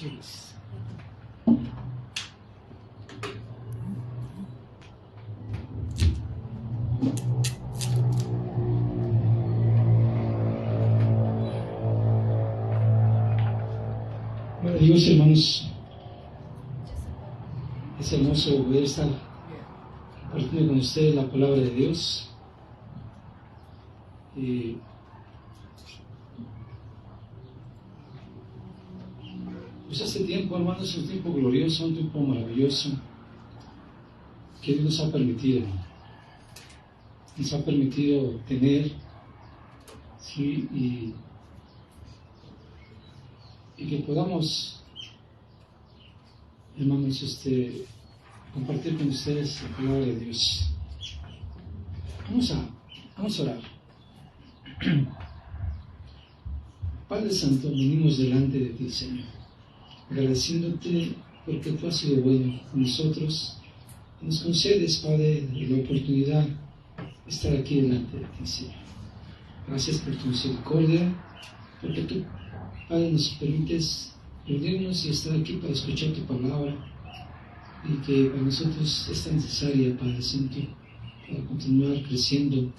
Cheers. Bueno, amigos, hermanos, es hermoso poder estar compartiendo con ustedes la palabra de Dios. Pues este tiempo, hermanos, es un tiempo glorioso, un tiempo maravilloso que Dios nos ha permitido. Nos ha permitido tener, sí, y que podamos, hermanos, compartir con ustedes la palabra de Dios. Vamos a orar. Padre Santo, venimos delante de ti, Señor, agradeciéndote porque tú has sido bueno con nosotros. Nos concedes, Padre, la oportunidad de estar aquí delante de ti, Señor. Gracias por tu misericordia, porque tú, Padre, nos permites reunirnos y estar aquí para escuchar tu palabra, y que para nosotros es tan necesaria, Padre Santo, para continuar creciendo,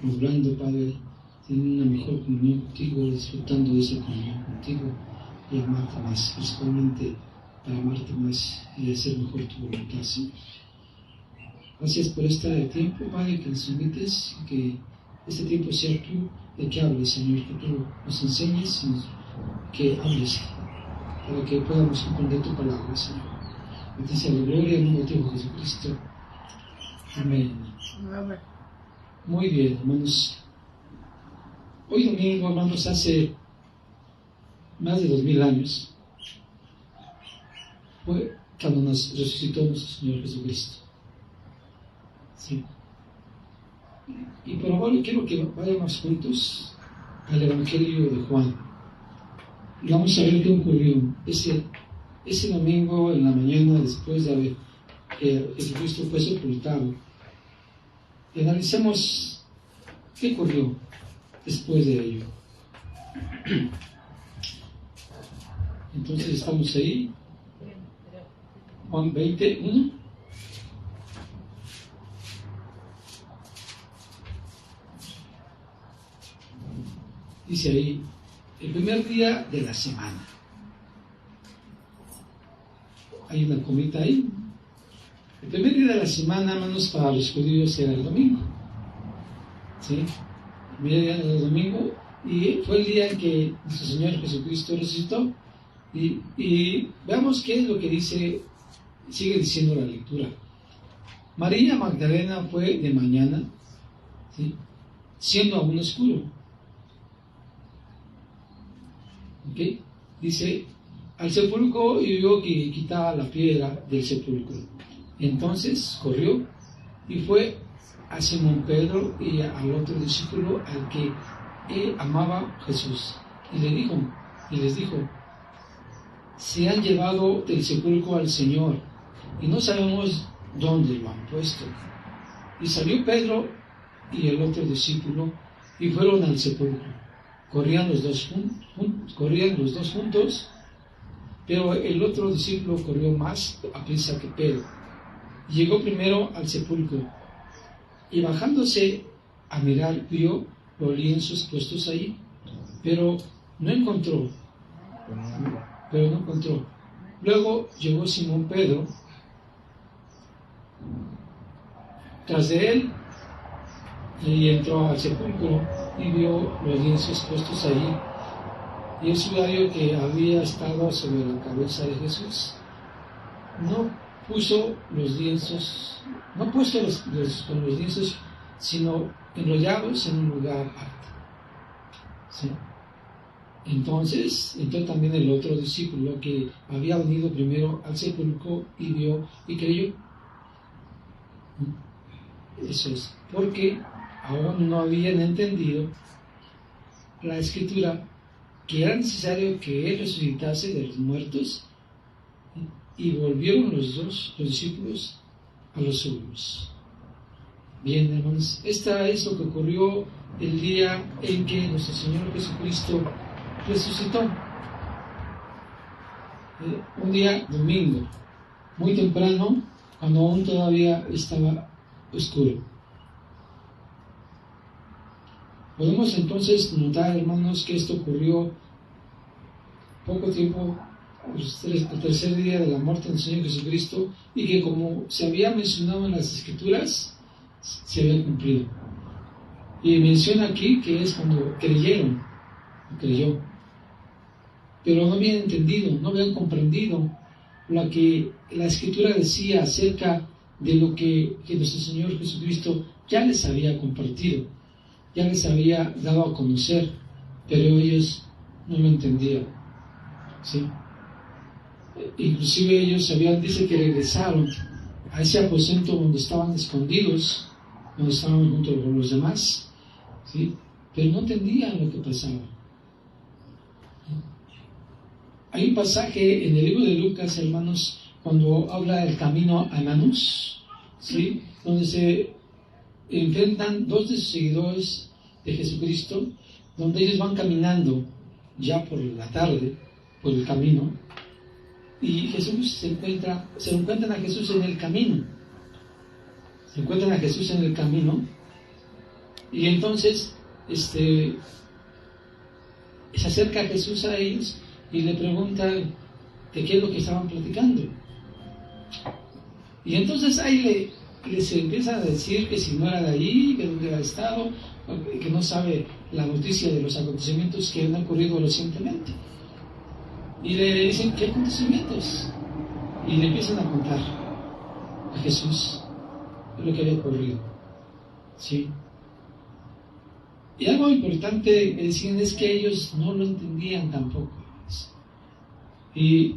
logrando, Padre, tener una mejor comunión contigo, disfrutando de esa comunión contigo y amarte más, principalmente para amarte más y hacer mejor tu voluntad, Señor. Gracias por este tiempo, Padre, que nos invites, y que este tiempo sea tú el que hables, Señor, que tú nos enseñes y que hables para que podamos comprender tu palabra, Señor. A ti sea la gloria en el nombre de tu Hijo Jesucristo. Amén. Muy bien, hermanos. Hoy domingo, hermanos, hace más de 2000 años fue cuando nos resucitó nuestro Señor Jesucristo. Sí. Y por ahora quiero que vayamos juntos al Evangelio de Juan. Y vamos a ver qué ocurrió ese domingo en la mañana, después de haber que Jesucristo fue sepultado. Y analicemos qué ocurrió después de ello. Entonces estamos ahí, Juan 21. Dice ahí, el primer día de la semana. Hay una comita ahí. El primer día de la semana, hermanos, para los judíos era el domingo. ¿Sí? El primer día era el domingo, y fue el día en que nuestro Señor Jesucristo resucitó. Y veamos qué es lo que dice, sigue diciendo la lectura. María Magdalena fue de mañana, ¿sí?, siendo aún oscuro. ¿Okay? Dice, al sepulcro, y vio que quitaba la piedra del sepulcro. Entonces corrió y fue a Simón Pedro y al otro discípulo al que amaba Jesús, y les dijo, se han llevado del sepulcro al Señor y no sabemos dónde lo han puesto. Y salió Pedro y el otro discípulo y fueron al sepulcro. Corrían los dos juntos, pero el otro discípulo corrió más aprisa que Pedro. Llegó primero al sepulcro y bajándose a mirar vio los lienzos puestos ahí, pero no encontró. Luego llegó Simón Pedro tras de él y entró al sepulcro y vio los lienzos puestos ahí y el sudario que había estado sobre la cabeza de Jesús. No puso los lienzos, con los lienzos, sino enrollados en un lugar apto. ¿Sí? Entonces entró también el otro discípulo que había venido primero al sepulcro y vio y creyó. Eso es, porque aún no habían entendido la escritura que era necesario que él resucitase de los muertos, y volvieron los discípulos a los suyos. Bien, hermanos, esta es lo que ocurrió el día en que nuestro Señor Jesucristo resucitó. un día domingo, muy temprano, cuando aún todavía estaba oscuro. Podemos entonces notar, hermanos, que esto ocurrió poco tiempo al tercer día de la muerte del Señor Jesucristo, y que, como se había mencionado en las Escrituras, se había cumplido. Y menciona aquí que es cuando creyeron, creyó, pero no habían entendido, no habían comprendido lo que la Escritura decía acerca de lo que nuestro Señor Jesucristo ya les había compartido, ya les había dado a conocer, pero ellos no lo entendían, ¿sí? Inclusive ellos dice que regresaron a ese aposento donde estaban escondidos, donde estaban junto con los demás, ¿sí? Pero no entendían lo que pasaba. Hay un pasaje en el libro de Lucas, hermanos, cuando habla del camino a Emaús, ¿sí? Donde se enfrentan dos de sus seguidores de Jesucristo, donde ellos van caminando ya por la tarde, por el camino, y Jesús se encuentran a Jesús en el camino. Se encuentran a Jesús en el camino, y entonces se acerca a Jesús a ellos y le pregunta de qué es lo que estaban platicando. Y entonces ahí les empieza a decir que si no era de allí, que dónde había estado, que no sabe la noticia de los acontecimientos que han ocurrido recientemente. Y le dicen, ¿qué acontecimientos? Y le empiezan a contar a Jesús lo que había ocurrido, ¿sí? Y algo importante que decían es que ellos no lo entendían tampoco. Y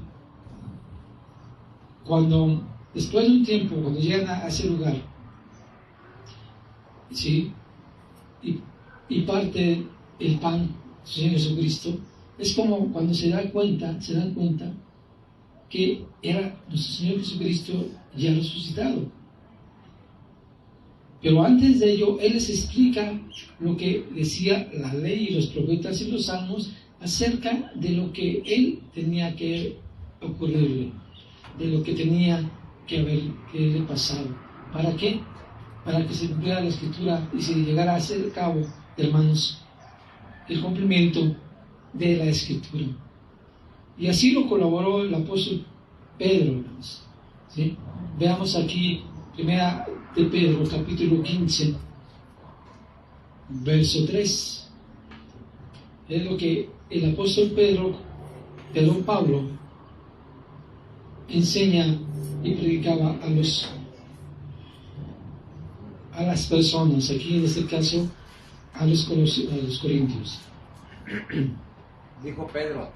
después de un tiempo, cuando llegan a ese lugar, ¿sí? Y parte el pan, Señor Jesucristo, es como cuando se dan cuenta que era nuestro Señor Jesucristo ya resucitado. Pero antes de ello, Él les explica lo que decía la ley y los profetas y los salmos acerca de lo que Él tenía que ocurrirle, de lo que tenía que haberle pasado. ¿Para qué? Para que se cumpliera la Escritura y se llegara a hacer cabo, hermanos, el cumplimiento de la Escritura. Y así lo colaboró el apóstol Pedro, hermanos, ¿sí? Veamos aquí, primera de Pedro, capítulo 15, verso 3. Es lo que el apóstol Pablo, enseña y predicaba a las personas, aquí en este caso a los corintios. Dijo Pedro.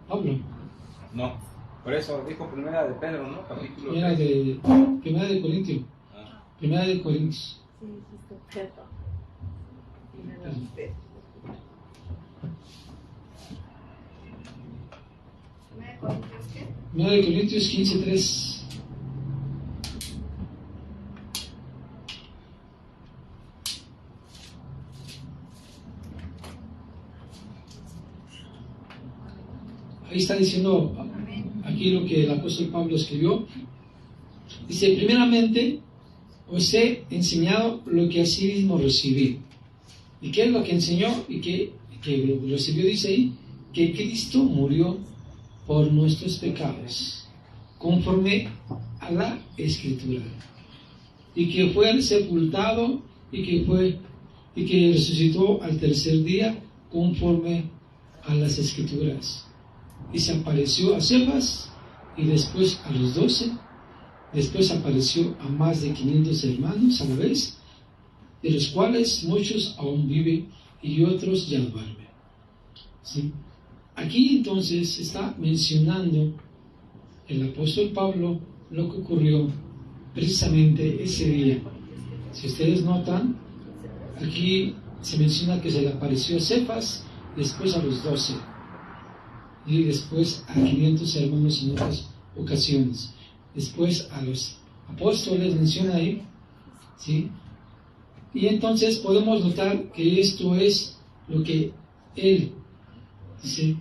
Pablo. No, por eso dijo primera de Pedro, ¿no? Capítulo Primera de Corintios. Primera de Corintios. Sí, Pedro. Primera de Corintios 15:3. Ahí está diciendo aquí lo que el apóstol Pablo escribió. Dice, primeramente, os he enseñado lo que así mismo recibí. ¿Y qué es lo que enseñó? Y que lo recibió, dice ahí, que Cristo murió por nuestros pecados, conforme a la Escritura, y que fue sepultado y que resucitó al tercer día, conforme a las Escrituras. Y se apareció a Cefas y después a los 12, después apareció a más de 500 hermanos a la vez, de los cuales muchos aún viven y otros ya duermen. ¿Sí? Aquí entonces está mencionando el apóstol Pablo lo que ocurrió precisamente ese día. Si ustedes notan, aquí se menciona que se le apareció a Cefas, después a los 12 y después a 500 hermanos en otras ocasiones. Después a los apóstoles menciona ahí, ¿sí? Y entonces podemos notar que esto es lo que él Dice,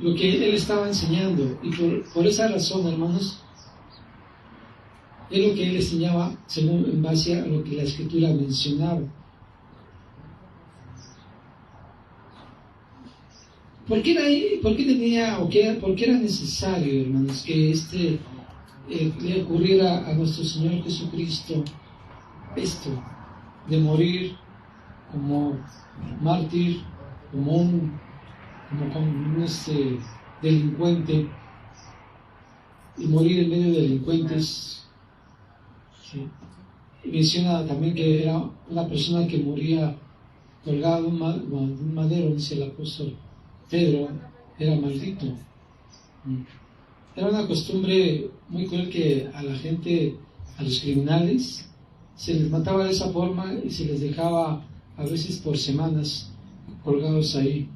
lo que él estaba enseñando, y por esa razón, hermanos, es lo que él enseñaba según en base a lo que la Escritura mencionaba. ¿Por qué era necesario, hermanos, que le ocurriera a nuestro Señor Jesucristo esto, de morir como mártir, como un delincuente, y morir en medio de delincuentes? ¿Sí? Y menciona también que era una persona que moría colgada de un madero, dice el apóstol Pedro, era maldito. Era una costumbre muy cruel que a la gente, a los criminales, se les mataba de esa forma y se les dejaba a veces por semanas colgados ahí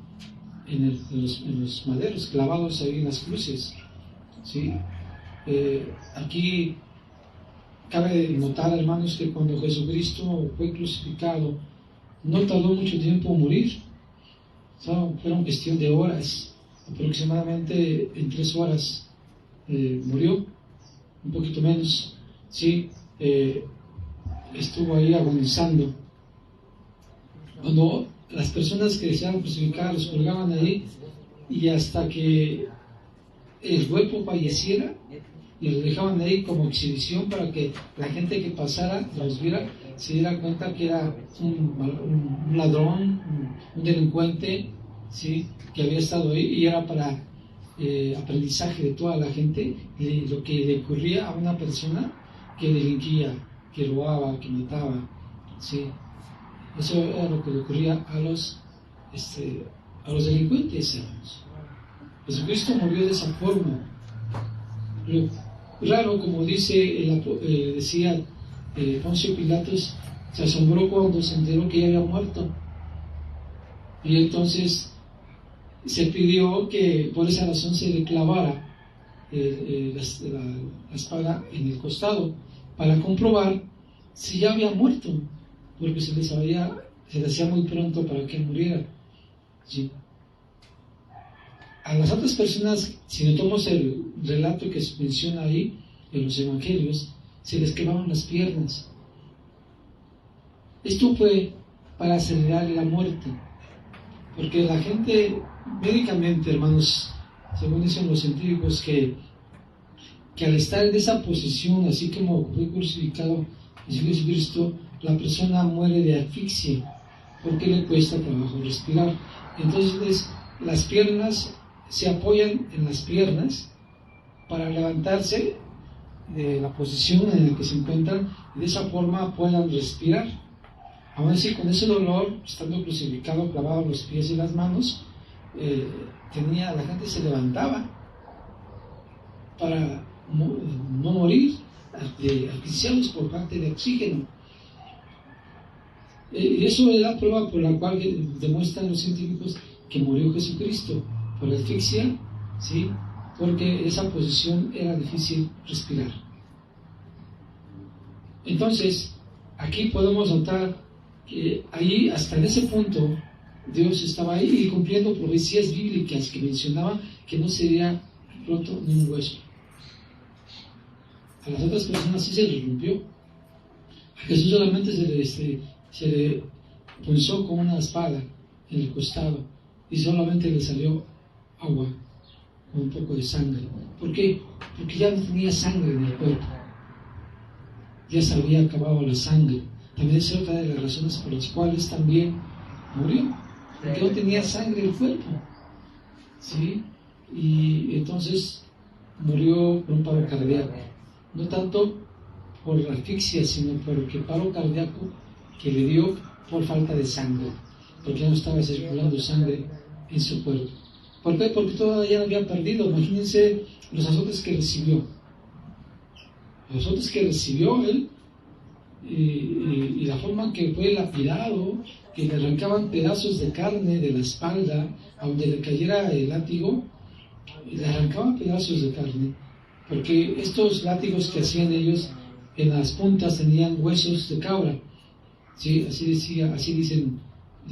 en los maderos, clavados ahí en las cruces. ¿Sí? Aquí cabe notar, hermanos, que cuando Jesucristo fue crucificado, no tardó mucho tiempo en morir. Fueron cuestión de horas, aproximadamente en 3 horas murió, un poquito menos. ¿Sí? Estuvo ahí agonizando. Cuando las personas que deseaban crucificar los colgaban ahí, y hasta que el cuerpo falleciera, y los dejaban ahí como exhibición para que la gente que pasara, los viera, se diera cuenta que era un ladrón, un delincuente, ¿sí?, que había estado ahí, y era para aprendizaje de toda la gente, y lo que le ocurría a una persona que delinquía, que robaba, que mataba, ¿sí? Eso era lo que le ocurría a los delincuentes, hermanos. Jesucristo murió de esa forma. Lo raro, como decía Poncio Pilatos, se asombró cuando se enteró que ya había muerto, y entonces se pidió que por esa razón se le clavara la espada en el costado para comprobar si ya había muerto, porque se le hacía muy pronto para que muriera. ¿Sí? A las otras personas, si notamos el relato que se menciona ahí en los evangelios, se les quemaron las piernas. Esto fue para acelerar la muerte, porque la gente, médicamente, hermanos, según dicen los científicos, que al estar en esa posición, así como fue crucificado Jesucristo, la persona muere de asfixia, porque le cuesta trabajo respirar. Entonces, las piernas se apoyan en las piernas para levantarse de la posición en la que se encuentran, y de esa forma puedan respirar. Aún así, con ese dolor, estando crucificado, clavado los pies y las manos, la gente se levantaba para no morir asfixiados por falta de oxígeno. Y eso es la prueba por la cual demuestran los científicos que murió Jesucristo, por asfixia, ¿sí?, porque en esa posición era difícil respirar. Entonces, aquí podemos notar que ahí, hasta en ese punto, Dios estaba ahí y cumpliendo profecías bíblicas que mencionaban que no sería roto ni un hueso. A las otras personas sí se les rompió. A Jesús solamente se le punzó con una espada en el costado, y solamente le salió agua con un poco de sangre. ¿Por qué? Porque ya no tenía sangre en el cuerpo. Ya se había acabado la sangre. También es otra de las razones por las cuales también murió, porque no tenía sangre en el cuerpo. ¿Sí? Y entonces murió por un paro cardíaco. No tanto por la asfixia, sino por el paro cardíaco que le dio por falta de sangre, porque ya no estaba circulando sangre en su cuerpo. ¿Por qué? Porque todavía no había perdido. Imagínense los azotes que recibió. Los azotes que recibió él, y la forma en que fue lapidado, que le arrancaban pedazos de carne de la espalda, a donde le cayera el látigo, le arrancaban pedazos de carne, porque estos látigos que hacían ellos, en las puntas tenían huesos de cabra, ¿sí? Así dicen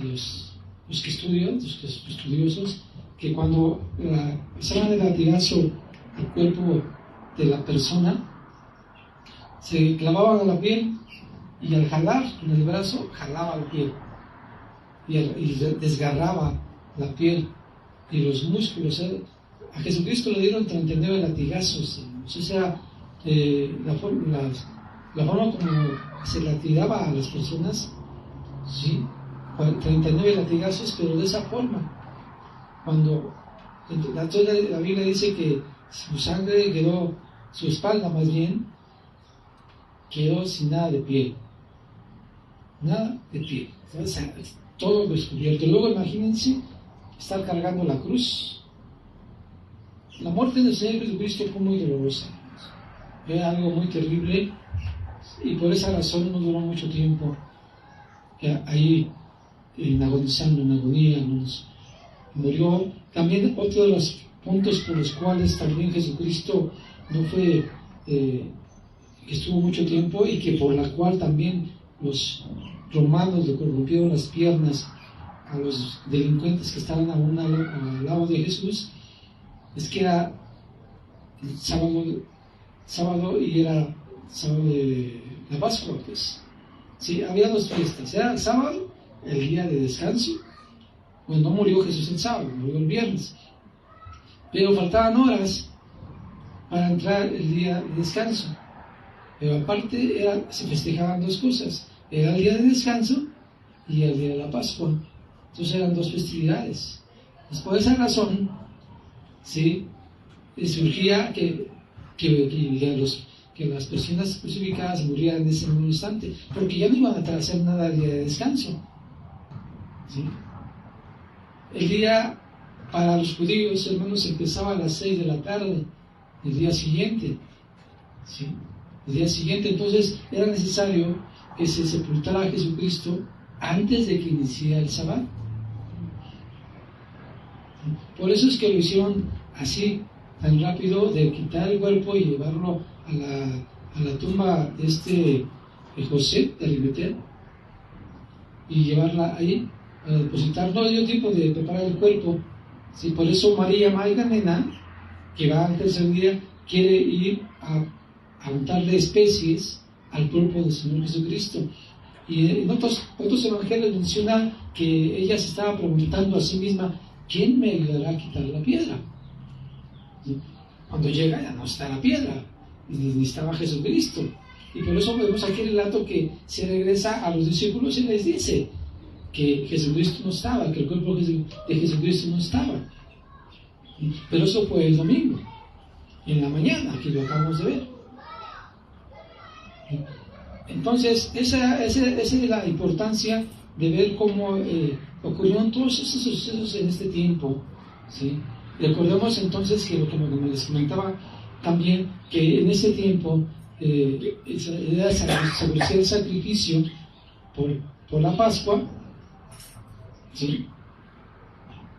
los que estudian, los estudiosos, que cuando se van de latigazo al cuerpo de la persona, se clavaban a la piel y al jalar con el brazo, jalaba la piel y desgarraba la piel y los músculos. A Jesucristo le dieron 39 latigazos, o sea, la forma como se latigaba a las personas, ¿sí? 39 latigazos, pero de esa forma. Cuando la Biblia dice que su sangre quedó, su espalda más bien, quedó sin nada de piel. Nada de piel. Todo descubierto. Luego imagínense estar cargando la cruz. La muerte del Señor Jesucristo fue muy dolorosa. Era algo muy terrible y por esa razón no duró mucho tiempo ahí agonizando, en agonía. Murió. También otro de los puntos por los cuales también Jesucristo no fue, estuvo mucho tiempo y que por la cual también los romanos le corrompieron las piernas a los delincuentes que estaban al lado de Jesús, es que era sábado y era sábado de la Pascua, pues. Sí, había dos fiestas, era el sábado, el día de descanso. Bueno, no murió Jesús el sábado, murió el viernes. Pero faltaban horas para entrar el día de descanso. Pero aparte se festejaban dos cosas. Era el día de descanso y el día de la Pascua. Entonces eran dos festividades. Pues por esa razón, ¿sí? Surgía que las personas crucificadas murieran en ese mismo instante, porque ya no iban a hacer nada el día de descanso. ¿Sí? El día para los judíos, hermanos, empezaba a las 6 de la tarde, el día siguiente. ¿Sí? El día siguiente, entonces, era necesario que se sepultara a Jesucristo antes de que iniciara el Sabbat. Por eso es que lo hicieron así, tan rápido, de quitar el cuerpo y llevarlo a la tumba de José de Arimatea y llevarla ahí a depositar. No dio tiempo de preparar el cuerpo. ¿Sí? Por eso María Magdalena, que va al tercer día, quiere ir a untarle especies al cuerpo del Señor Jesucristo. Y en otros evangelios menciona que ella se estaba preguntando a sí misma, ¿quién me ayudará a quitar la piedra? ¿Sí? Cuando llega ya no está la piedra, ni estaba Jesucristo. Y por eso vemos aquí el relato que se regresa a los discípulos y les dice que Jesucristo no estaba, que el cuerpo de Jesucristo no estaba. Pero eso fue el domingo, en la mañana, que lo acabamos de ver. Entonces, esa es la importancia de ver cómo ocurrieron todos esos sucesos en este tiempo. ¿Sí? Recordemos entonces que, como les comentaba también, que en ese tiempo se establecía el sacrificio por la Pascua, ¿sí?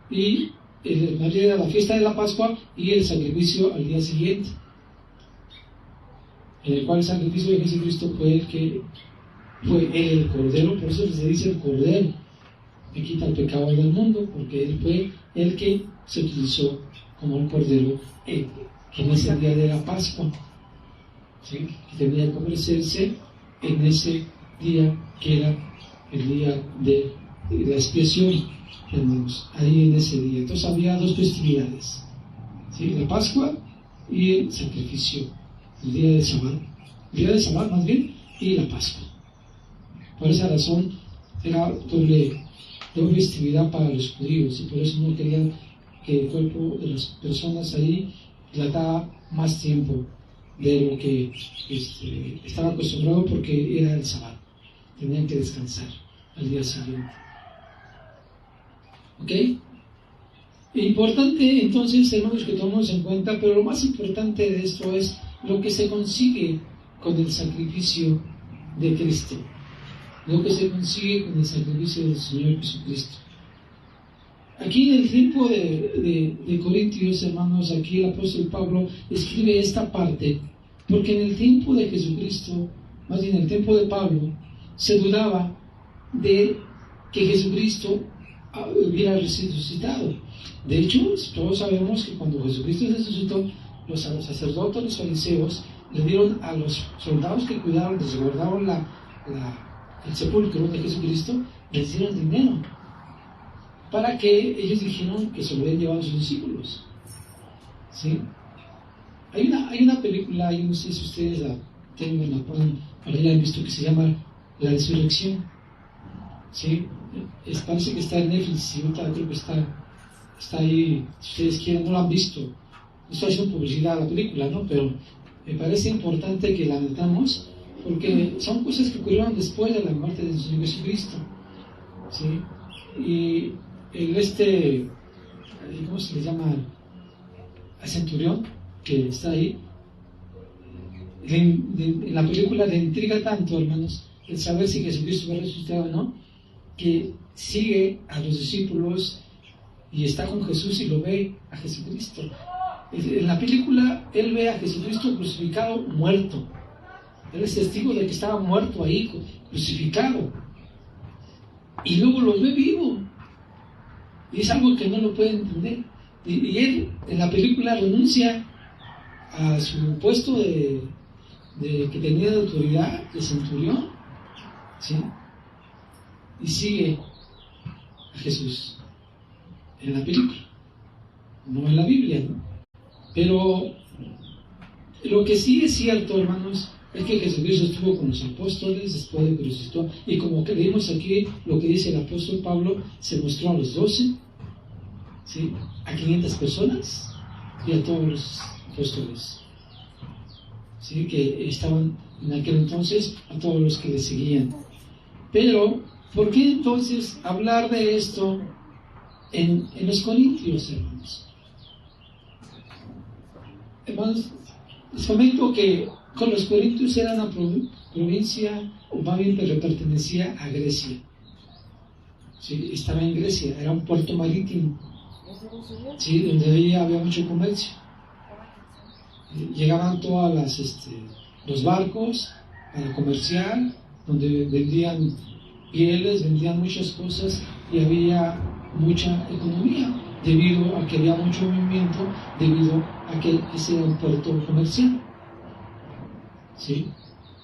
Y era la fiesta de la Pascua y el sacrificio al día siguiente, en el cual el sacrificio de Jesucristo fue el Cordero. Por eso se dice el Cordero que quita el pecado del mundo, porque él fue el que se utilizó como el Cordero que en ese día de la Pascua, ¿sí? Que tenía que ofrecerse en ese día que era el día de la expiación, hermanos, ahí en ese día. Entonces había dos festividades, ¿sí? La Pascua y el sacrificio, el día del Sabbat más bien, y la Pascua. Por esa razón era doble festividad para los judíos, y por eso no querían que el cuerpo de las personas ahí trataba más tiempo de lo que estaba acostumbrado, porque era el Sabbat, tenían que descansar al día siguiente. ¿Ok? Importante entonces, hermanos, que tomemos en cuenta, pero lo más importante de esto es lo que se consigue con el sacrificio de Cristo, lo que se consigue con el sacrificio del Señor Jesucristo. Aquí en el tiempo de Corintios, hermanos, aquí el apóstol Pablo escribe esta parte, porque en el tiempo de Jesucristo, más bien en el tiempo de Pablo, se dudaba de que Jesucristo hubiera resucitado. De hecho, todos sabemos que cuando Jesucristo resucitó, los sacerdotes, los fariseos, le dieron a los soldados que cuidaron, resguardaron el sepulcro de Jesucristo, les dieron dinero para que ellos dijeron que se lo habían llevado a sus discípulos. ¿Sí? Hay una película, yo no sé si ustedes la tengan, la pueden haber visto, que se llama La Resurrección. ¿Sí? Parece que está en Netflix, y ahorita creo que está ahí, si ustedes quieren, no la han visto. No estoy haciendo publicidad a la película, ¿no? Pero me parece importante que la metamos, porque son cosas que ocurrieron después de la muerte de Jesucristo. ¿Sí? Y ¿cómo se le llama? Al centurión que está ahí, en la película le intriga tanto, hermanos, el saber si Jesucristo va a resucitar o no, que sigue a los discípulos y está con Jesús y lo ve a Jesucristo. En la película él ve a Jesucristo crucificado, muerto. Él es testigo de que estaba muerto ahí, crucificado, y luego lo ve vivo, y es algo que no lo puede entender. Y él en la película renuncia a su puesto que tenía de autoridad, de centurión, ¿sí? Y sigue a Jesús en la película, no en la Biblia, ¿no? Pero lo que sí es cierto, hermanos, es que Jesucristo estuvo con los apóstoles después de que resucitó, y como que leímos aquí lo que dice el apóstol Pablo, se mostró a los 12, ¿sí? A 500 personas y a todos los apóstoles, ¿sí? Que estaban en aquel entonces, a todos los que le seguían. Pero, ¿por qué entonces hablar de esto en los Corintios, hermanos? Hermanos, les comento que con los Corintios era una provincia, o más bien pertenecía a Grecia. ¿Sí? Estaba en Grecia, era un puerto marítimo, ¿sí? Donde había mucho comercio. Llegaban todas los barcos para comerciar, donde vendían pieles, vendían muchas cosas, y había mucha economía debido a que había mucho movimiento, debido a que ese era un puerto comercial. ¿Sí?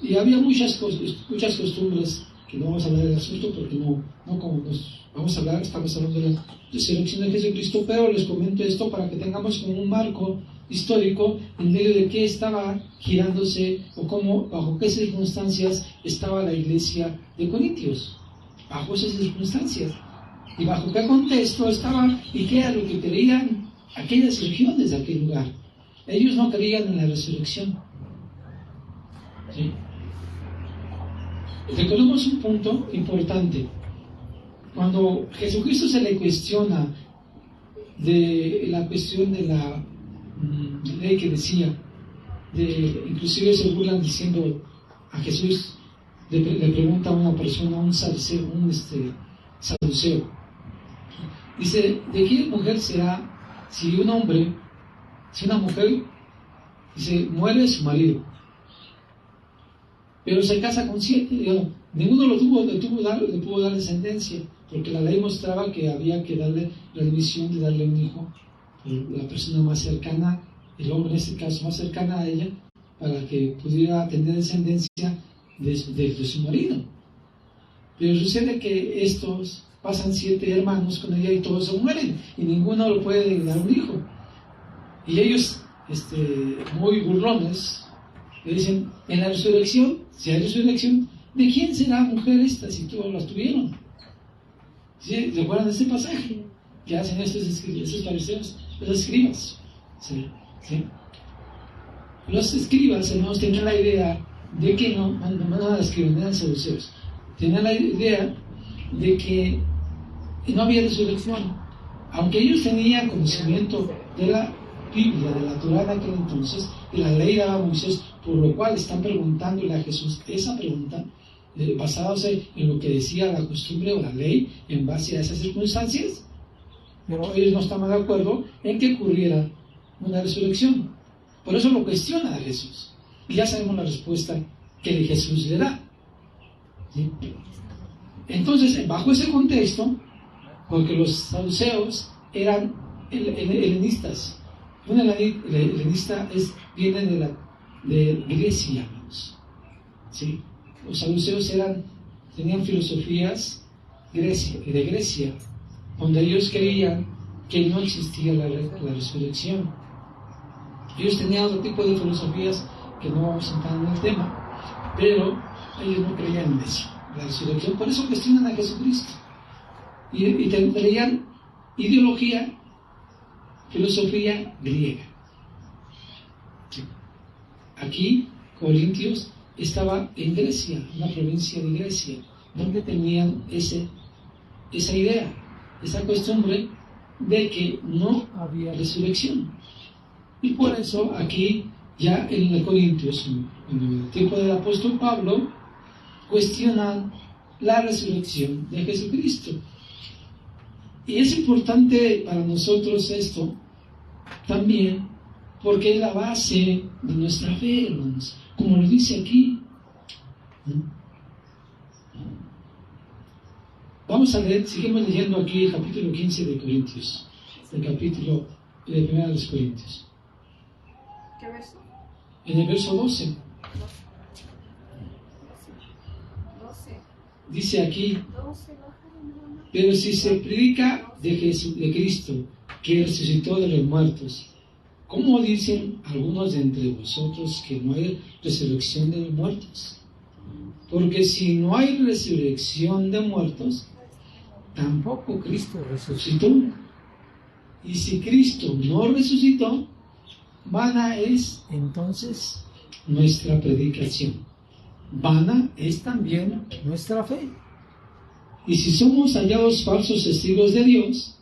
Y había muchas costumbres, que no vamos a hablar del asunto porque no como nos vamos a hablar, estamos hablando de la resurrección de Jesucristo, pero les comento esto para que tengamos como un marco histórico en medio de qué estaba girándose, o cómo, bajo qué circunstancias estaba la iglesia de Corintios, bajo esas circunstancias, y bajo qué contexto estaba, y qué era lo que creían aquellas religiones de aquel lugar. Ellos no creían en la resurrección. ¿Sí? Recordemos un punto importante. Cuando Jesucristo se le cuestiona de la cuestión de la ley que decía, inclusive se burlan diciendo a Jesús, le pregunta a una persona, un saduceo, dice, ¿de qué mujer será si una mujer, dice, muere su marido, pero se casa con 7, digamos, ninguno le pudo dar descendencia, porque la ley mostraba que había que darle la división de darle un hijo por la persona más cercana, el hombre en este caso más cercana a ella, para que pudiera tener descendencia de su marido. Pero sucede que estos pasan 7 hermanos con ella y todos se mueren, y ninguno le puede dar un hijo. Y ellos, muy burlones, le dicen, en la resurrección, si hay resurrección, ¿de quién será mujer esta si todos las tuvieron? ¿Sí? ¿Recuerdan de este pasaje? Que hacen estos fariseos, los escribas. ¿Sí? ¿Sí? Los escribas, hermanos, tenían la idea de que no eran saduceos. Tenían la idea de que no había resurrección. Aunque ellos tenían conocimiento de la Biblia, de la Torá de aquel entonces, de la ley de Moisés, por lo cual están preguntándole a Jesús esa pregunta, basándose en lo que decía la costumbre o la ley, en base a esas circunstancias, pero ellos no estaban de acuerdo en que ocurriera una resurrección. Por eso lo cuestionan a Jesús. Y ya sabemos la respuesta que Jesús le da. ¿Sí? Entonces, bajo ese contexto, porque los saduceos eran helenistas. Un helenista viene de Grecia, hermanos. ¿Sí? Los saduceos tenían filosofías de Grecia, donde ellos creían que no existía la resurrección. Ellos tenían otro tipo de filosofías que no vamos a entrar en el tema, pero ellos no creían en eso, la resurrección. Por eso cuestionan a Jesucristo. Y traían ideología, filosofía griega. Sí. Aquí, Corintios estaba en Grecia, una provincia de Grecia, donde tenían esa idea, esa costumbre de que no había resurrección. Y por eso aquí, ya en el Corintios, en el tiempo del apóstol Pablo, cuestionan la resurrección de Jesucristo. Y es importante para nosotros esto también, porque es la base de nuestra fe, hermanos, como lo dice aquí. Vamos a leer, seguimos leyendo aquí el capítulo 15 de Corintios, el capítulo de 1 de los Corintios. ¿Qué verso? En el verso 12. 12. Dice aquí: 12. pero si se predica de Cristo, que resucitó de los muertos, ¿cómo dicen algunos de entre vosotros que no hay resurrección de los muertos? Porque si no hay resurrección de muertos, tampoco Cristo resucitó. Y si Cristo no resucitó, vana es entonces nuestra predicación. Vana es también nuestra fe. Y si somos hallados falsos testigos de Dios,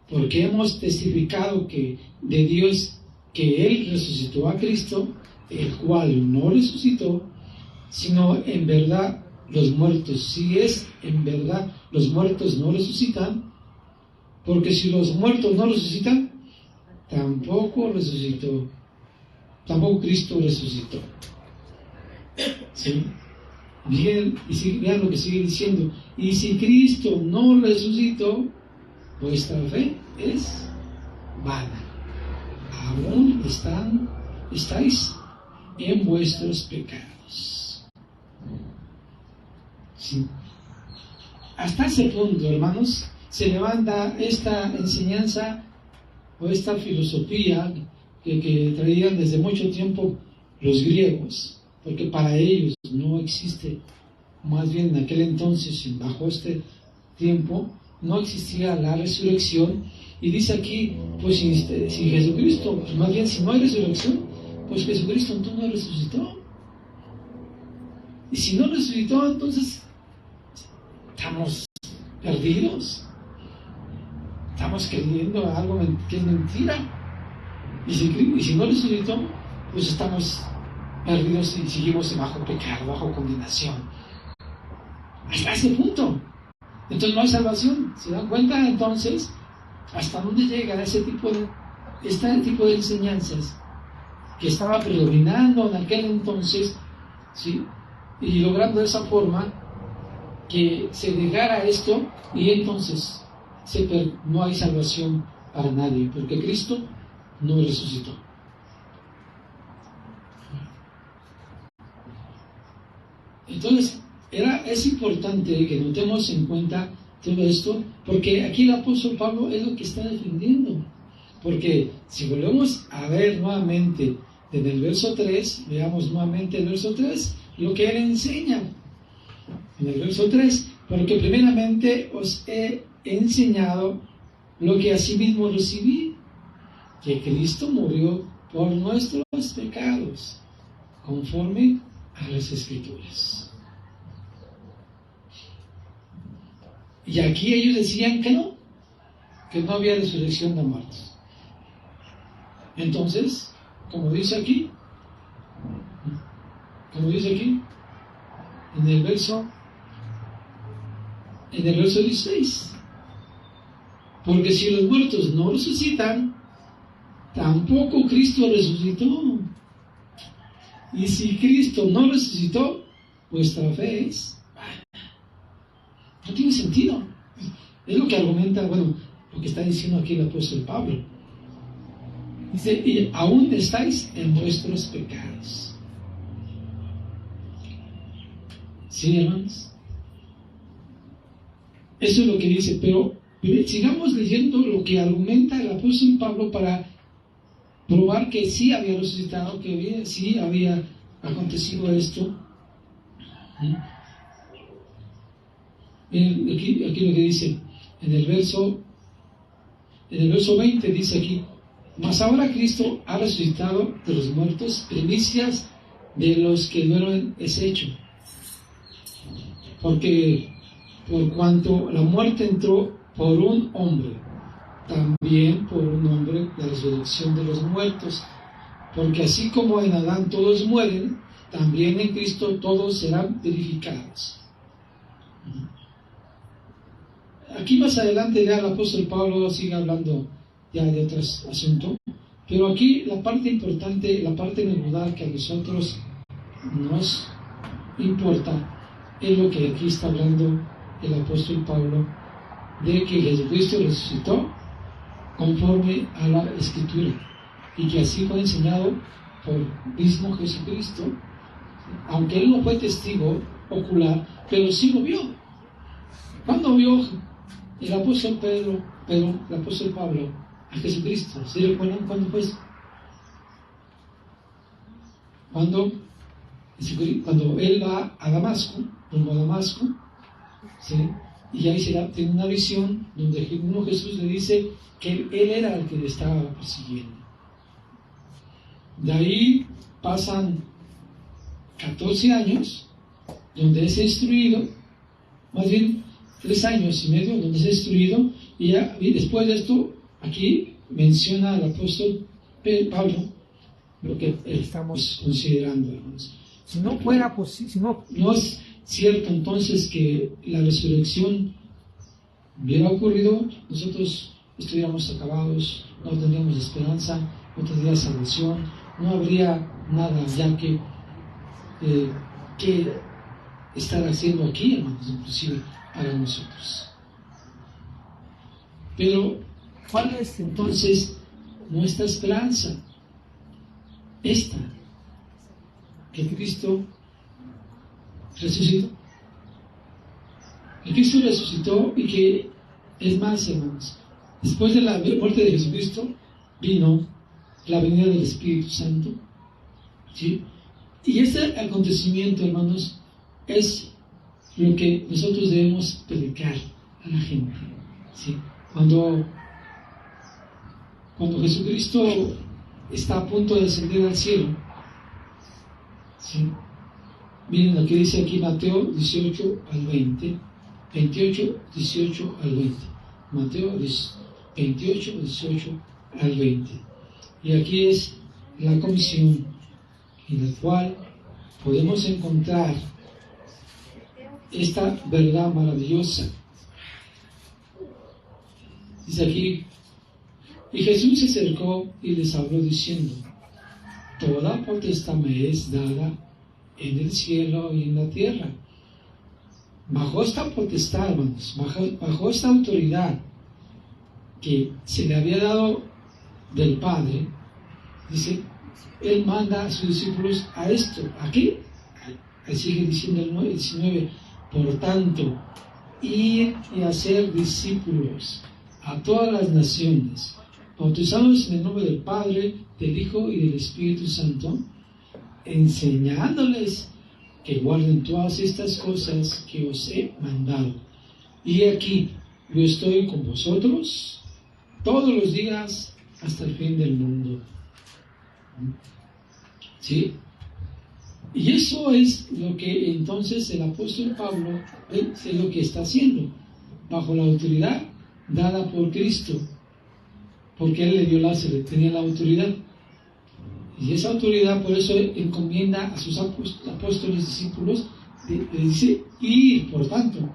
porque hemos testificado de Dios que Él resucitó a Cristo, el cual no resucitó, sino en verdad los muertos, si es en verdad los muertos no resucitan, porque si los muertos no resucitan, tampoco Cristo resucitó. ¿Sí? Vean lo que sigue diciendo: y si Cristo no resucitó, vuestra fe es vana, aún estáis en vuestros pecados. ¿Sí? Hasta ese punto, hermanos, se levanta esta enseñanza o esta filosofía que traían desde mucho tiempo los griegos, porque para ellos no existe, más bien en aquel entonces, bajo este tiempo, no existía la resurrección. Y dice aquí, pues si Jesucristo, pues más bien si no hay resurrección, pues Jesucristo entonces no resucitó. Y si no resucitó, entonces estamos perdidos. Estamos creyendo algo que es mentira. Y si no resucitó, pues estamos perdidos y seguimos bajo pecado, bajo condenación. Hasta ese punto. Entonces no hay salvación. ¿Se dan cuenta entonces hasta dónde llega este tipo de enseñanzas que estaba predominando en aquel entonces, ¿sí? Y logrando de esa forma que se negara esto, y entonces no hay salvación para nadie, porque Cristo no resucitó. Entonces, es importante que notemos en cuenta todo esto, porque aquí el apóstol Pablo es lo que está defendiendo. Porque si volvemos a ver nuevamente desde el verso 3, veamos nuevamente el verso 3, lo que él enseña. En el verso 3, porque primeramente os he enseñado lo que asimismo recibí, que Cristo murió por nuestros pecados, conforme a las Escrituras. Y aquí ellos decían que no había resurrección de muertos. Entonces, como dice aquí, en el verso 16, porque si los muertos no resucitan, tampoco Cristo resucitó. Y si Cristo no resucitó, vuestra fe es vana. No tiene sentido. Es lo que argumenta, bueno, lo que está diciendo aquí el apóstol Pablo. Dice, y aún estáis en vuestros pecados. ¿Sí, hermanos? Eso es lo que dice, pero sigamos leyendo lo que argumenta el apóstol Pablo para probar que sí había resucitado, que sí había acontecido esto. Aquí lo que dice en el verso 20 dice aquí: mas ahora Cristo ha resucitado de los muertos, primicias de los que duermen es hecho. Porque por cuanto la muerte entró por un hombre, también por un hombre la resurrección de los muertos. Porque así como en Adán todos mueren, también en Cristo todos serán vivificados. Aquí más adelante ya el apóstol Pablo sigue hablando ya de otros asuntos, pero aquí la parte importante, la parte medular que a nosotros nos importa, es lo que aquí está hablando el apóstol Pablo, de que Jesucristo resucitó conforme a la Escritura, y que así fue enseñado por mismo Jesucristo, aunque él no fue testigo ocular, pero sí lo vio. ¿Cuándo vio el apóstol el apóstol Pablo a Jesucristo? ¿Se recuerdan cuándo fue eso? Cuando él va a Damasco, rumbo a Damasco, ¿sí? Y ahí tiene una visión donde Jesús le dice que él era el que le estaba persiguiendo. De ahí pasan 14 años donde es instruido, más bien 3 años y medio donde es instruido, y después de esto aquí menciona al apóstol Pablo lo que estamos considerando, hermanos. Si no fuera posible, no es cierto entonces que la resurrección hubiera ocurrido, nosotros estuviéramos acabados, no tendríamos esperanza, no tendría salvación, no habría nada ya que estar haciendo aquí, hermanos, inclusive para nosotros. Pero ¿cuál es entonces nuestra esperanza? Esta, que Cristo resucitó. Que Cristo resucitó, y que es más, hermanos, después de la muerte de Jesucristo vino la venida del Espíritu Santo, ¿sí? Y este acontecimiento, hermanos, es lo que nosotros debemos predicar a la gente, ¿sí? Cuando Jesucristo está a punto de ascender al cielo, ¿sí? Miren lo que dice aquí Mateo 18 al 20, 28, 18 al 20. Mateo 28, 18 al 20. Y aquí es la comisión en la cual podemos encontrar esta verdad maravillosa. Dice aquí: y Jesús se acercó y les habló diciendo: toda potestad me es dada en el cielo y en la tierra. Bajo esta potestad, hermanos, bajo esta autoridad que se le había dado del Padre, dice, él manda a sus discípulos a esto. ¿A qué? Sigue diciendo el 19: por tanto, ir y hacer discípulos a todas las naciones, bautizándolos en el nombre del Padre, del Hijo y del Espíritu Santo, enseñándoles que guarden todas estas cosas que os he mandado. Y aquí, yo estoy con vosotros todos los días hasta el fin del mundo. ¿Sí? Y eso es lo que entonces el apóstol Pablo es lo que está haciendo, bajo la autoridad dada por Cristo, porque él le dio tenía la autoridad. Y esa autoridad, por eso encomienda a sus apóstoles, discípulos, le dice ir, por tanto,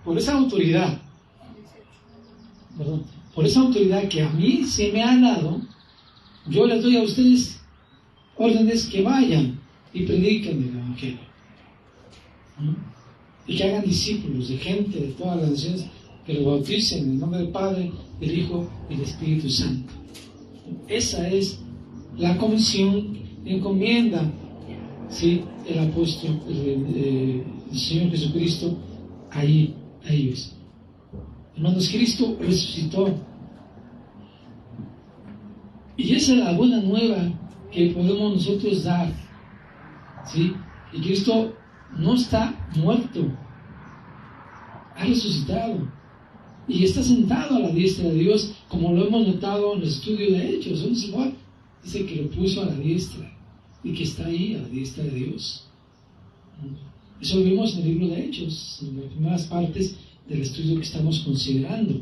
por esa autoridad, perdón, por esa autoridad que a mí se me ha dado, yo les doy a ustedes órdenes que vayan y prediquen el Evangelio. y que hagan discípulos de gente de todas las naciones, que los bauticen en el nombre del Padre, del Hijo y del Espíritu Santo. Esa es la comisión, encomienda, ¿sí?, el apóstol, el Señor Jesucristo ahí a ellos. Hermanos, Cristo resucitó. Y esa es la buena nueva que podemos nosotros dar, ¿sí? Y Cristo no está muerto, ha resucitado y está sentado a la diestra de Dios, como lo hemos notado en el estudio de Hechos. Dice que lo puso a la diestra y que está ahí a la diestra de Dios. Eso lo vimos en el libro de Hechos, en las primeras partes del estudio que estamos considerando.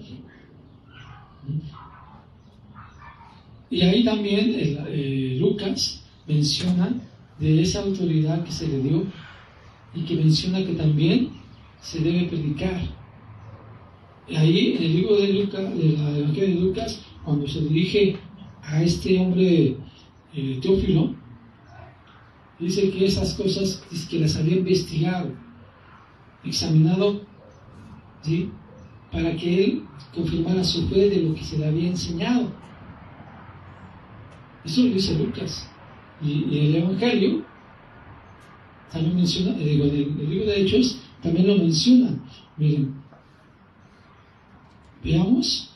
Y ahí también Lucas menciona de esa autoridad que se le dio y que menciona que también se debe predicar. Y ahí en el libro de Lucas, en la Evangelio de Lucas, cuando se dirige a este hombre Teófilo, dice que esas cosas que las había investigado, examinado, ¿sí?, para que él confirmara su fe de lo que se le había enseñado. Eso lo dice Lucas. Y el Evangelio también menciona, en el libro de Hechos también lo menciona. Miren, veamos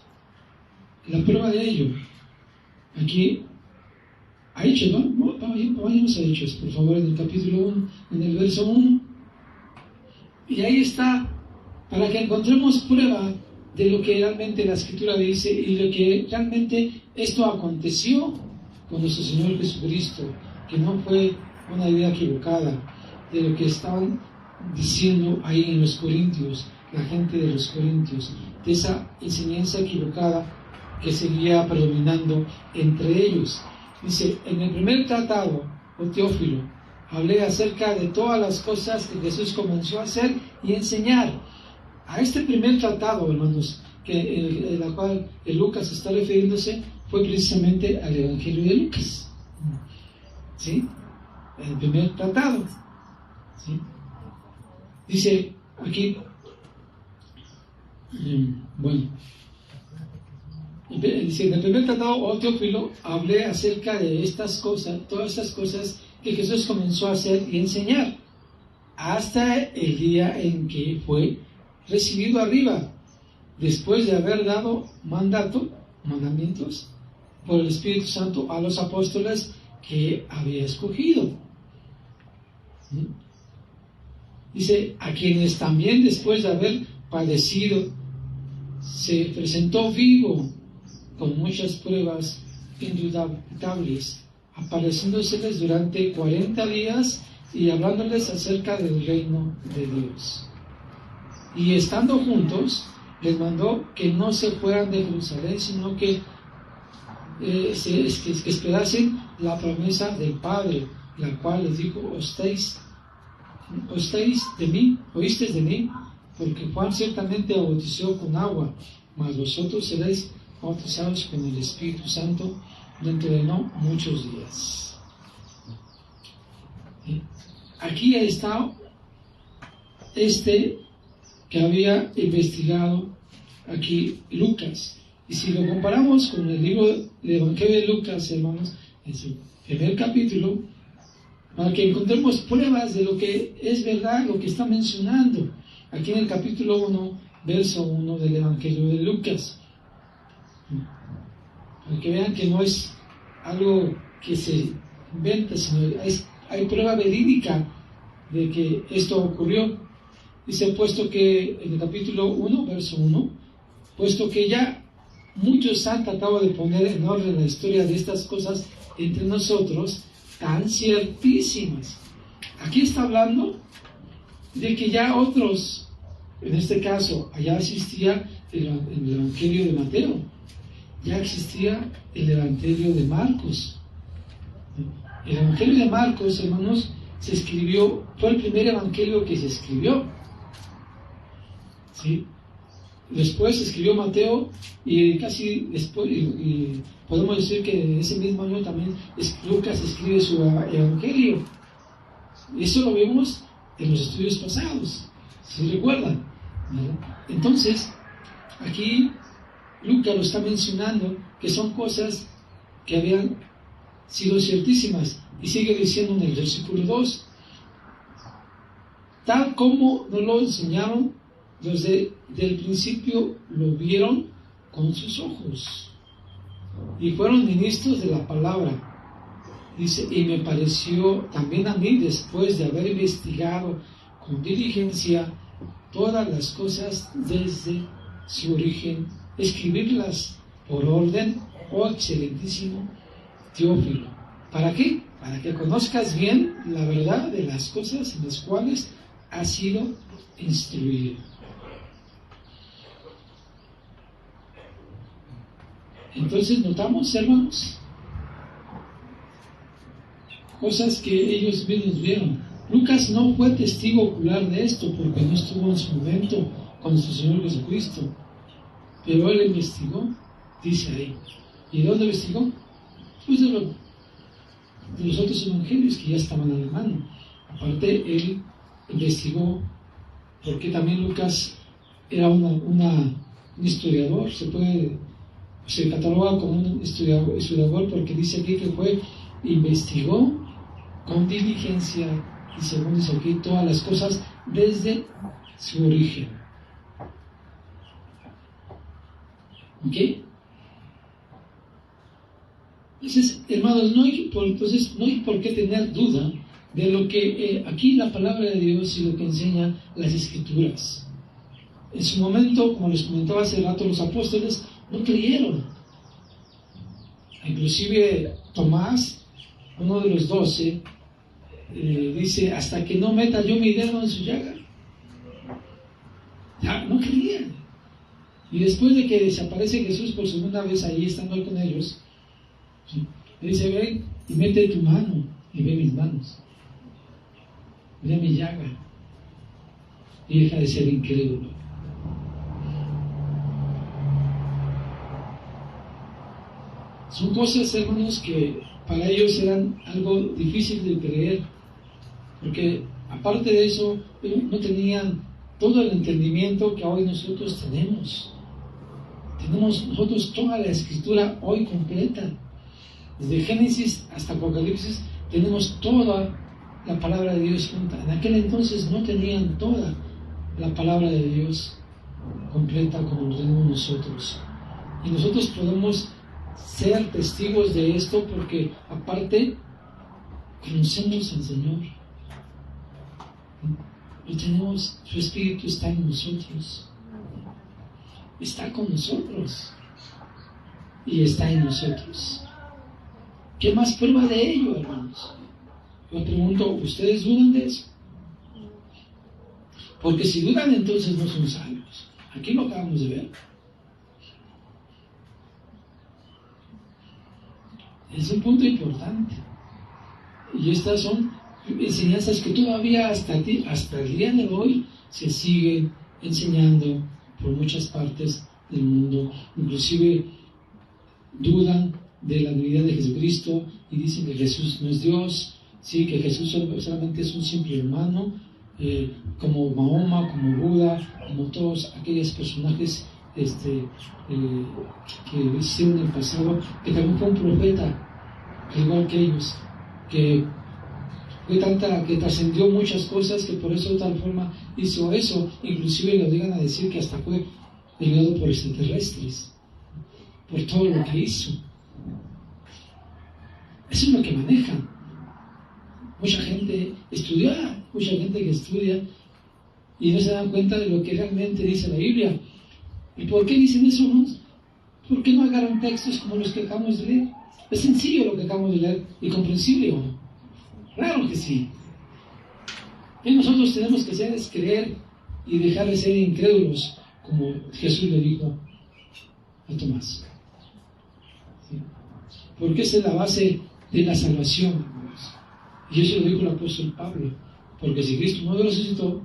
la prueba de ello. Aquí, a Hechos, ¿no? Vayamos a Hechos, por favor, en el capítulo 1, en el verso 1. Y ahí está, para que encontremos prueba de lo que realmente la Escritura dice y lo que realmente esto aconteció con nuestro Señor Jesucristo, que no fue una idea equivocada de lo que estaban diciendo ahí en los Corintios, la gente de los Corintios, de esa enseñanza equivocada que seguía predominando entre ellos. Dice, en el primer tratado, Teófilo, hablé acerca de todas las cosas que Jesús comenzó a hacer y enseñar. A este primer tratado, hermanos, en la cual Lucas está refiriéndose, fue precisamente al Evangelio de Lucas, ¿sí?, el primer tratado, ¿sí? Dice aquí, dice, en el primer tratado, Teófilo, hablé acerca de estas cosas, todas estas cosas que Jesús comenzó a hacer y enseñar, hasta el día en que fue recibido arriba, después de haber dado mandamientos por el Espíritu Santo a los apóstoles que había escogido. Dice, a quienes también después de haber padecido se presentó vivo con muchas pruebas indudables, apareciéndoseles durante 40 días y hablándoles acerca del reino de Dios. Y estando juntos, les mandó que no se fueran de Jerusalén, sino que esperasen la promesa del Padre, la cual les dijo, oísteis de mí, porque Juan ciertamente bautizó con agua, mas vosotros seréis bautizados con el Espíritu Santo dentro de no muchos días. Aquí está que había investigado aquí Lucas. Y si lo comparamos con el libro del Evangelio de Lucas, hermanos, en su primer capítulo, para que encontremos pruebas de lo que es verdad, lo que está mencionando aquí en el capítulo 1, verso 1 del Evangelio de Lucas. Para que vean que no es algo que se inventa, sino hay prueba verídica de que esto ocurrió. Dice, puesto que en el capítulo 1, verso 1, puesto que ya muchos han tratado de poner en orden la historia de estas cosas entre nosotros, tan ciertísimas. Aquí está hablando de que ya otros, en este caso, allá existía el Evangelio de Mateo, ya existía el Evangelio de Marcos. El Evangelio de Marcos, hermanos, se escribió, fue el primer evangelio que se escribió, ¿sí? Después se escribió Mateo y casi después, y podemos decir que en ese mismo año también Lucas escribe su evangelio. Eso lo vemos en los estudios pasados. ¿Se recuerdan? ¿Verdad? Entonces, aquí Lucas lo está mencionando, que son cosas que habían sido ciertísimas. Y sigue diciendo en el versículo 2, tal como nos lo enseñaron, los del principio lo vieron con sus ojos y fueron ministros de la palabra. Dice, y me pareció también a mí, después de haber investigado con diligencia todas las cosas desde su origen, escribirlas por orden, oh excelentísimo Teófilo. ¿Para qué? Para que conozcas bien la verdad de las cosas en las cuales has sido instruido. Entonces notamos, hermanos, cosas que ellos mismos vieron. Lucas no fue testigo ocular de esto porque no estuvo en su momento con nuestro Señor Jesucristo, pero él investigó, dice ahí. ¿Y de dónde investigó? Pues de los otros evangelios que ya estaban a la mano. Aparte, él investigó, porque también Lucas era un historiador, se cataloga como un historiador porque dice aquí que investigó con diligencia, y según dice aquí, todas las cosas desde su origen. ¿Ok? Entonces, hermanos, no hay por qué tener duda de lo que aquí la palabra de Dios y lo que enseña las Escrituras. En su momento, como les comentaba hace rato, los apóstoles no creyeron. Inclusive Tomás, uno de los 12, dice, hasta que no meta yo mi dedo en su llaga. Ya, no creían. Y después de que desaparece Jesús por segunda vez ahí estando con ellos, le dice, ven y mete tu mano y ve mis manos. Mira mi llaga. Y deja de ser incrédulo. Son cosas, hermanos, que para ellos eran algo difícil de creer, porque aparte de eso, no tenían todo el entendimiento que hoy nosotros tenemos. Tenemos nosotros toda la Escritura hoy completa. Desde Génesis hasta Apocalipsis tenemos toda la palabra de Dios junta. En aquel entonces no tenían toda la palabra de Dios completa como lo tenemos nosotros. Y nosotros podemos ser testigos de esto porque aparte conocemos al Señor. Lo tenemos, su Espíritu está en nosotros. Está con nosotros. Y está en nosotros. ¿Qué más prueba de ello, hermanos? Yo pregunto, ¿ustedes dudan de eso? Porque si dudan, entonces no son salvos. Aquí lo acabamos de ver. Es un punto importante. Y estas son enseñanzas que todavía hasta el día de hoy se siguen enseñando por muchas partes del mundo. Inclusive dudan de la divinidad de Jesucristo y dicen que Jesús no es Dios, sí, que Jesús solamente es un simple humano, como Mahoma, como Buda, como todos aquellos personajes que hicieron en el pasado, que también fue un profeta, al igual que ellos, que que trascendió muchas cosas, que por eso de tal forma hizo eso. Inclusive le obligan a decir que hasta fue enviado por extraterrestres, por todo lo que hizo. Eso es lo que manejan. Mucha gente mucha gente que estudia y no se dan cuenta de lo que realmente dice la Biblia. ¿Y por qué dicen eso, hermanos? ¿Por qué no agarran textos como los que acabamos de leer? Es sencillo lo que acabamos de leer y comprensible, ¿o no? Claro que sí. ¿Qué nosotros tenemos que hacer? Es creer y dejar de ser incrédulos, como Jesús le dijo a Tomás. ¿Sí? Porque esa es la base de la salvación, hermanos. Y eso lo dijo el apóstol Pablo. Porque si Cristo no lo resucitó,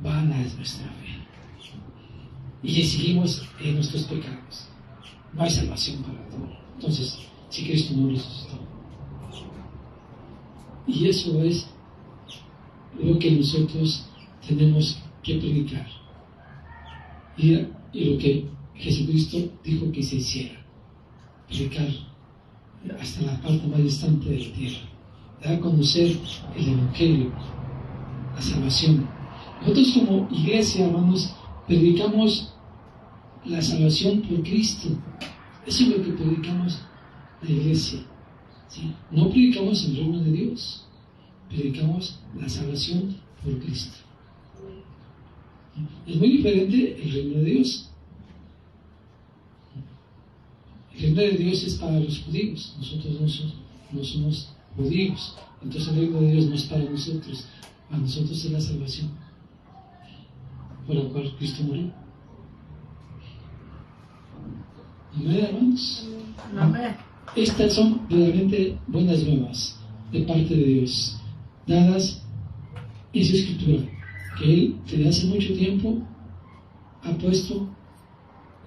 vana es nuestra fe. Y seguimos en nuestros pecados. No hay salvación para todos. Entonces, si Cristo no resucitó. Y eso es lo que nosotros tenemos que predicar. Y lo que Jesucristo dijo que se hiciera, predicar hasta la parte más distante de la tierra, dar a conocer el Evangelio, la salvación. Nosotros como iglesia, hermanos, predicamos la salvación por Cristo. Eso es lo que predicamos la iglesia, ¿sí? No predicamos el reino de Dios, predicamos la salvación por Cristo. Es muy diferente el reino de Dios. El reino de Dios es para los judíos, nosotros no somos judíos, entonces el reino de Dios no es para nosotros es la salvación por la cual Cristo murió. Amén, hermanos. Amén. Estas son realmente buenas nuevas de parte de Dios, dadas en su escritura, que Él desde hace mucho tiempo ha puesto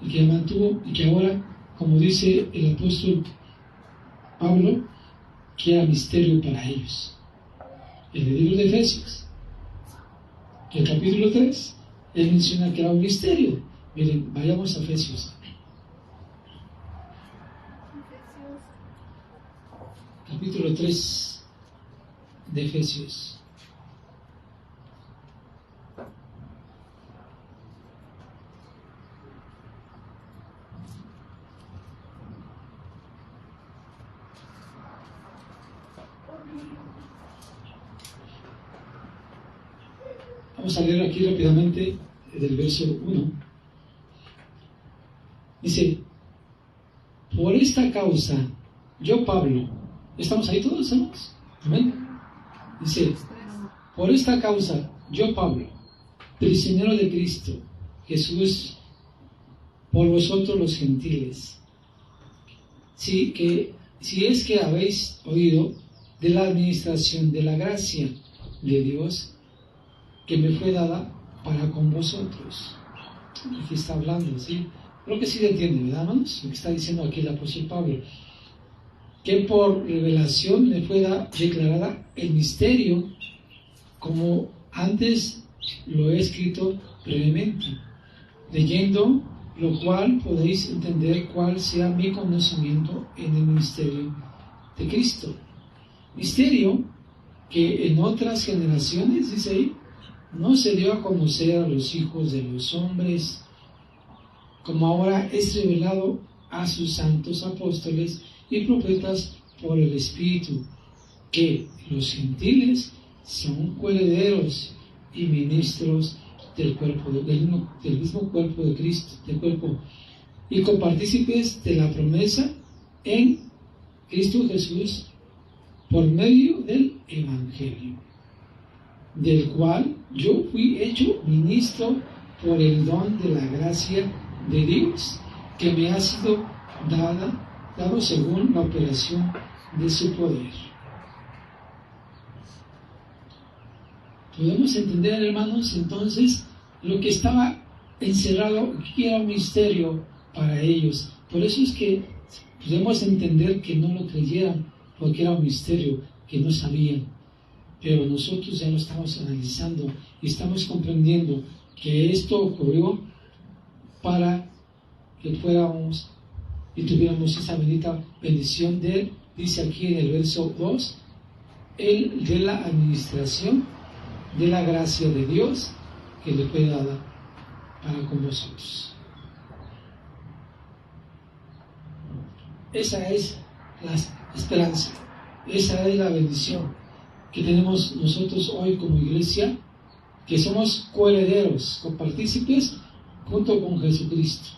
y que mantuvo, y que ahora, como dice el apóstol Pablo, que era misterio para ellos. En el libro de Efesios, el capítulo 3, él menciona que era un misterio. Miren, vayamos a Efesios. Capítulo 3 de Efesios. Vamos a leer aquí rápidamente del verso 1. Dice: por esta causa, yo Pablo, ¿estamos ahí todos, hermanos? Amén. Dice: por esta causa, yo Pablo, prisionero de Cristo Jesús, por vosotros los gentiles, si es que habéis oído de la administración de la gracia de Dios que me fue dada para con vosotros. Aquí está hablando, ¿sí? Creo que sí le entiende, ¿verdad, hermanos? Lo que está diciendo aquí el apóstol Pablo. Que por revelación me fue declarada el misterio, como antes lo he escrito brevemente, leyendo lo cual podéis entender cuál sea mi conocimiento en el misterio de Cristo. Misterio que en otras generaciones, dice ahí, no se dio a conocer a los hijos de los hombres, como ahora es revelado a sus santos apóstoles y profetas por el Espíritu, que los gentiles son coherederos y ministros del mismo cuerpo de Cristo, y copartícipes de la promesa en Cristo Jesús por medio del Evangelio, del cual yo fui hecho ministro por el don de la gracia de Dios, que me ha sido dado según la operación de su poder. Podemos entender, hermanos, entonces, lo que estaba encerrado, que era un misterio para ellos. Por eso es que podemos entender que no lo creyeran, porque era un misterio que no sabían. Pero nosotros ya lo estamos analizando y estamos comprendiendo que esto ocurrió para que fuéramos y tuviéramos esa bendita bendición de Él. Dice aquí en el verso 2, el de la administración de la gracia de Dios que le fue dada para con nosotros. Esa es la esperanza, esa es la bendición que tenemos nosotros hoy como iglesia, que somos coherederos, copartícipes junto con Jesucristo,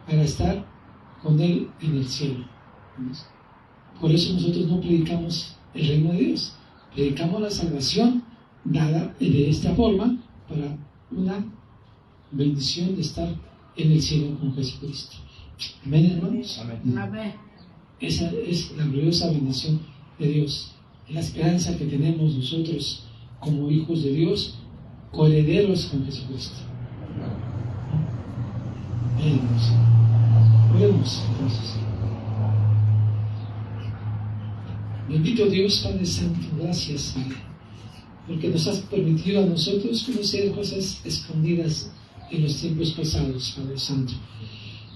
para estar con Él en el cielo. Por eso nosotros no predicamos el reino de Dios, predicamos la salvación dada de esta forma para una bendición de estar en el cielo con Jesucristo. Amén, hermanos. Amén. Esa es la gloriosa bendición de Dios, la esperanza que tenemos nosotros como hijos de Dios, coherederos con Jesucristo. Oremos entonces. Bendito Dios, Padre Santo, gracias, Padre, porque nos has permitido a nosotros conocer cosas escondidas en los tiempos pasados, Padre Santo,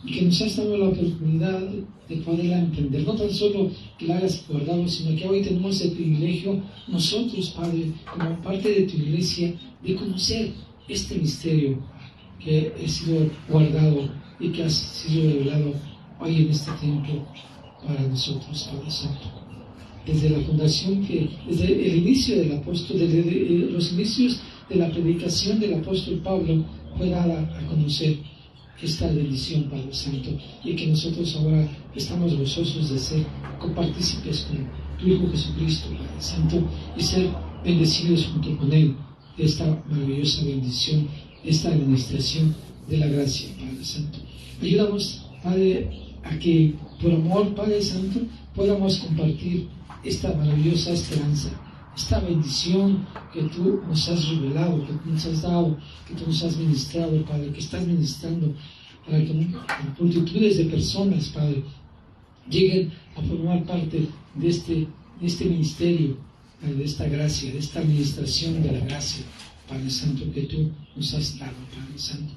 y que nos has dado la oportunidad de poderla emprender, no tan solo que la hayas guardado, sino que hoy tenemos el privilegio nosotros, Padre, como parte de tu iglesia, de conocer este misterio que ha sido guardado y que ha sido revelado hoy en este tiempo para nosotros, Padre Santo. Desde la fundación, desde el inicio del apóstol, desde los inicios de la predicación del apóstol Pablo, fue dada a conocer esta bendición, Padre Santo, y que nosotros ahora estamos gozosos de ser copartícipes con tu Hijo Jesucristo, Padre Santo, y ser bendecidos junto con Él de esta maravillosa bendición, de esta administración de la gracia, Padre Santo. Ayúdanos, Padre, a que por amor, Padre Santo, podamos compartir esta maravillosa esperanza, esta bendición que tú nos has revelado, que tú nos has dado, que tú nos has ministrado, Padre, que estás ministrando para que multitudes de personas, Padre, lleguen a formar parte de este ministerio, Padre, de esta gracia, de esta administración de la gracia, Padre Santo, que tú nos has dado, Padre Santo.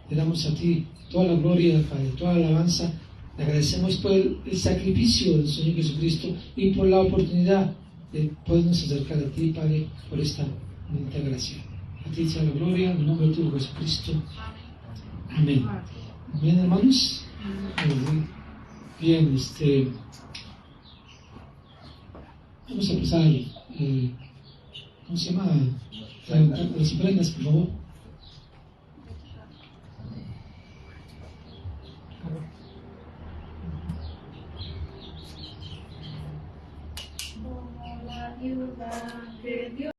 Le damos a ti toda la gloria, Padre, toda la alabanza. Le agradecemos por el sacrificio del Señor Jesucristo y por la oportunidad de podernos acercar a ti, Padre, por esta bendita gracia. A ti sea la gloria, en el nombre de tu Hijo Jesucristo. Amén. Bien, hermanos. Bien, vamos a empezar. ¿Cómo se llama? Las ofrendas, por favor. Como la viuda que dio